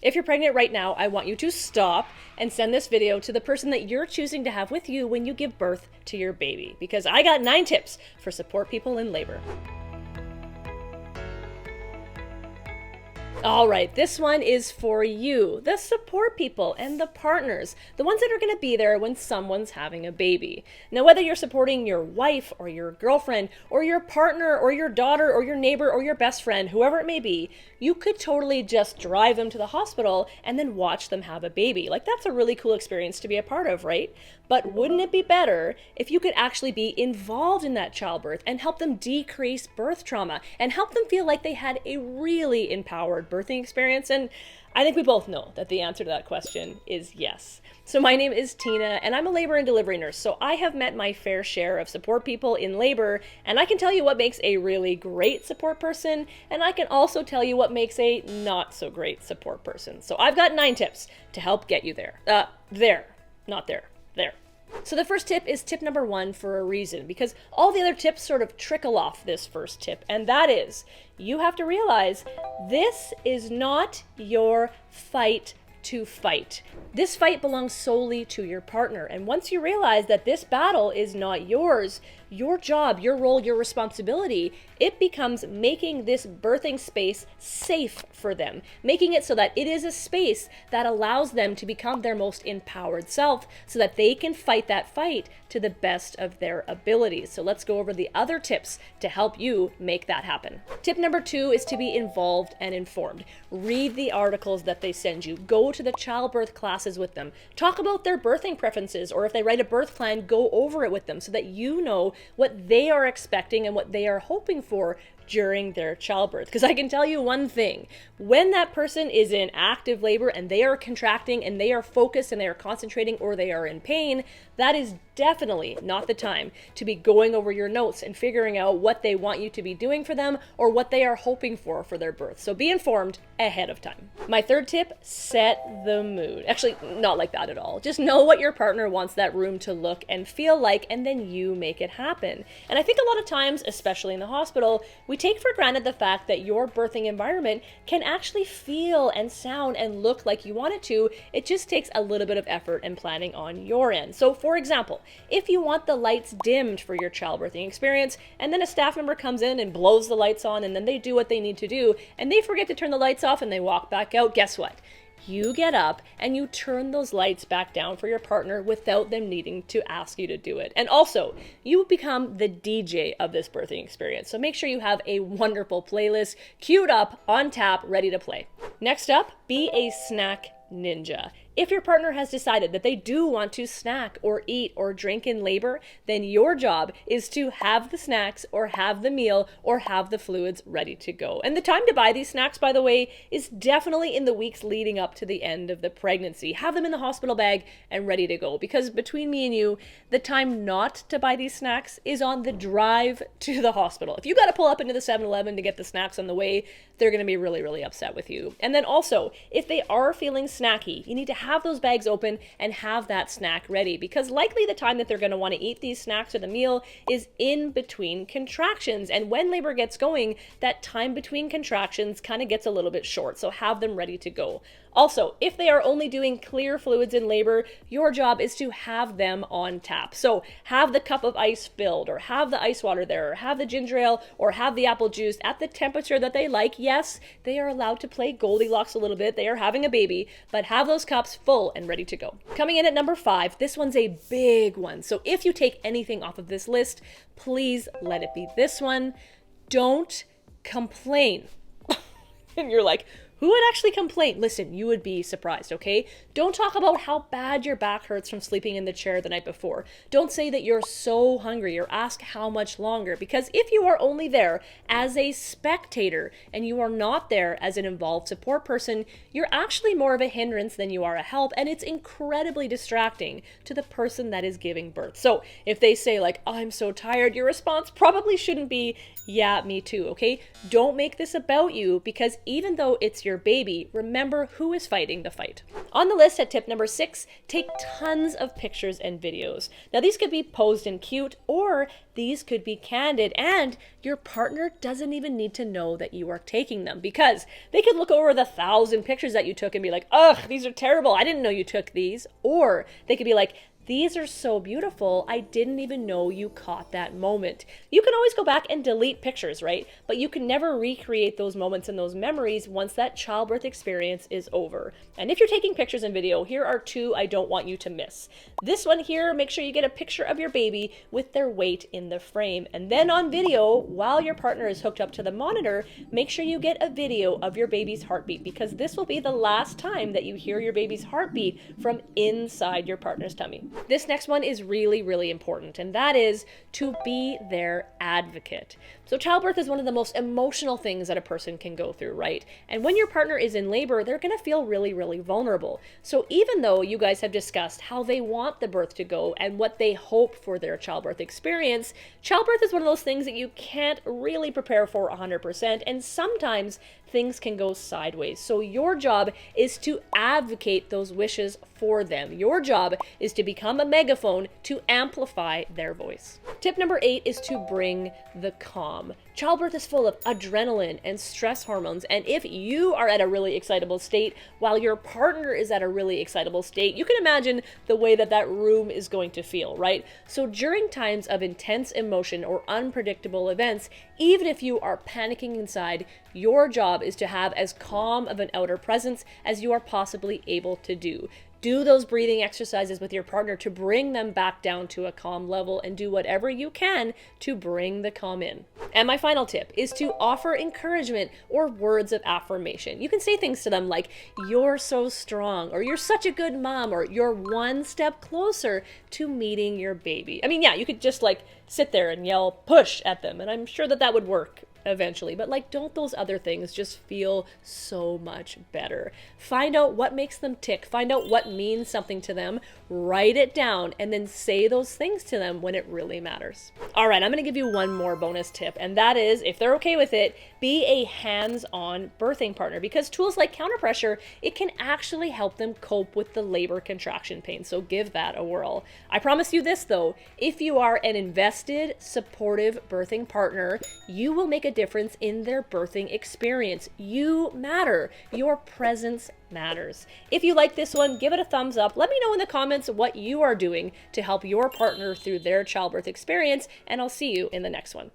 If you're pregnant right now, I want you to stop and send this video to the person that you're choosing to have with you when you give birth to your baby, because I got 9 tips for support people in labor. All right, this one is for you, the support people and the partners, the ones that are going to be there when someone's having a baby. Now, whether you're supporting your wife or your girlfriend or your partner or your daughter or your neighbor or your best friend, whoever it may be, you could totally just drive them to the hospital and then watch them have a baby. Like, that's a really cool experience to be a part of, right? But wouldn't it be better if you could actually be involved in that childbirth and help them decrease birth trauma and help them feel like they had a really empowered birthing experience? And I think we both know that the answer to that question is yes. So my name is Tina, and I'm a labor and delivery nurse. So I have met my fair share of support people in labor, and I can tell you what makes a really great support person, and I can also tell you what makes a not so great support person. So I've got 9 tips to help get you there. Not there. There. So the first tip is tip number 1 for a reason, because all the other tips sort of trickle off this first tip, and that is you have to realize this is not your fight to fight. This fight belongs solely to your partner. And once you realize that this battle is not yours, your job, your role, your responsibility, it becomes making this birthing space safe for them, making it so that it is a space that allows them to become their most empowered self so that they can fight that fight to the best of their abilities. So let's go over the other tips to help you make that happen. Tip number 2 is to be involved and informed. Read the articles that they send you. Go to the childbirth classes with them. Talk about their birthing preferences, or if they write a birth plan, go over it with them so that you know what they are expecting and what they are hoping for during their childbirth. Because I can tell you one thing, when that person is in active labor and they are contracting and they are focused and they are concentrating or they are in pain, that is definitely not the time to be going over your notes and figuring out what they want you to be doing for them or what they are hoping for their birth. So be informed ahead of time. My third tip, set the mood. Actually, not like that at all. Just know what your partner wants that room to look and feel like, and then you make it happen. And I think a lot of times, especially in the hospital, we take for granted the fact that your birthing environment can actually feel and sound and look like you want it to. It just takes a little bit of effort and planning on your end. So for example, if you want the lights dimmed for your childbirthing experience, and then a staff member comes in and blows the lights on, and then they do what they need to do, and they forget to turn the lights off and they walk back out, guess what? You get up and you turn those lights back down for your partner without them needing to ask you to do it. And also, you become the DJ of this birthing experience. So make sure you have a wonderful playlist queued up, on tap, ready to play. Next up, be a snack ninja. If your partner has decided that they do want to snack or eat or drink in labor, then your job is to have the snacks or have the meal or have the fluids ready to go. And the time to buy these snacks, by the way, is definitely in the weeks leading up to the end of the pregnancy. Have them in the hospital bag and ready to go, because between me and you, the time not to buy these snacks is on the drive to the hospital. If you got to pull up into the 7-Eleven to get the snacks on the way, they're going to be really, really upset with you. And then also, if they are feeling snacky, you need to have those bags open and have that snack ready, because likely the time that they're going to want to eat these snacks or the meal is in between contractions. And when labor gets going, that time between contractions kind of gets a little bit short. So have them ready to go. Also, if they are only doing clear fluids in labor, your job is to have them on tap. So have the cup of ice filled, or have the ice water there, or have the ginger ale, or have the apple juice at the temperature that they like. Yes, they are allowed to play Goldilocks a little bit. They are having a baby, but have those cups full and ready to go. Coming in at number 5, this one's a big one. So if you take anything off of this list, please let it be this one. Don't complain. And you're like, who would actually complain? Listen, you would be surprised, okay? Don't talk about how bad your back hurts from sleeping in the chair the night before. Don't say that you're so hungry or ask how much longer, because if you are only there as a spectator and you are not there as an involved support person, you're actually more of a hindrance than you are a help, and it's incredibly distracting to the person that is giving birth. So if they say like, I'm so tired, your response probably shouldn't be, yeah, me too, okay? Don't make this about you, because even though it's your baby, remember who is fighting the fight. On the list at tip number 6, take tons of pictures and videos. Now these could be posed and cute, or these could be candid, and your partner doesn't even need to know that you are taking them, because they could look over the 1,000 pictures that you took and be like, ugh, these are terrible, I didn't know you took these. Or they could be like, these are so beautiful, I didn't even know you caught that moment. You can always go back and delete pictures, right? But you can never recreate those moments and those memories once that childbirth experience is over. And if you're taking pictures and video, here are 2 I don't want you to miss. This one here, make sure you get a picture of your baby with their weight in the frame. And then on video, while your partner is hooked up to the monitor, make sure you get a video of your baby's heartbeat, because this will be the last time that you hear your baby's heartbeat from inside your partner's tummy. This next one is really, really important, and that is to be their advocate. So childbirth is one of the most emotional things that a person can go through, right? And when your partner is in labor, they're going to feel really, really vulnerable. So even though you guys have discussed how they want the birth to go and what they hope for their childbirth experience, childbirth is one of those things that you can't really prepare for 100%, and sometimes things can go sideways. So your job is to advocate those wishes for them. Your job is to become a megaphone to amplify their voice. Tip number 8 is to bring the calm. Childbirth is full of adrenaline and stress hormones, and if you are at a really excitable state while your partner is at a really excitable state, you can imagine the way that that room is going to feel, right? So during times of intense emotion or unpredictable events, even if you are panicking inside, your job is to have as calm of an outer presence as you are possibly able to do. Do those breathing exercises with your partner to bring them back down to a calm level, and do whatever you can to bring the calm in. And my final tip is to offer encouragement or words of affirmation. You can say things to them like, you're so strong, or you're such a good mom, or you're one step closer to meeting your baby. I mean, yeah, you could just like sit there and yell push at them, and I'm sure that that would work eventually, but like, don't those other things just feel so much better? Find out what makes them tick, find out what means something to them, write it down, and then say those things to them when it really matters. All right, I'm gonna give you one more bonus tip, and that is, if they're okay with it, be a hands-on birthing partner, because tools like counterpressure, it can actually help them cope with the labor contraction pain, so give that a whirl. I promise you this though, if you are an invested, supportive birthing partner, you will make a difference in their birthing experience. You matter. Your presence matters. If you like this one, give it a thumbs up. Let me know in the comments what you are doing to help your partner through their childbirth experience, and I'll see you in the next one.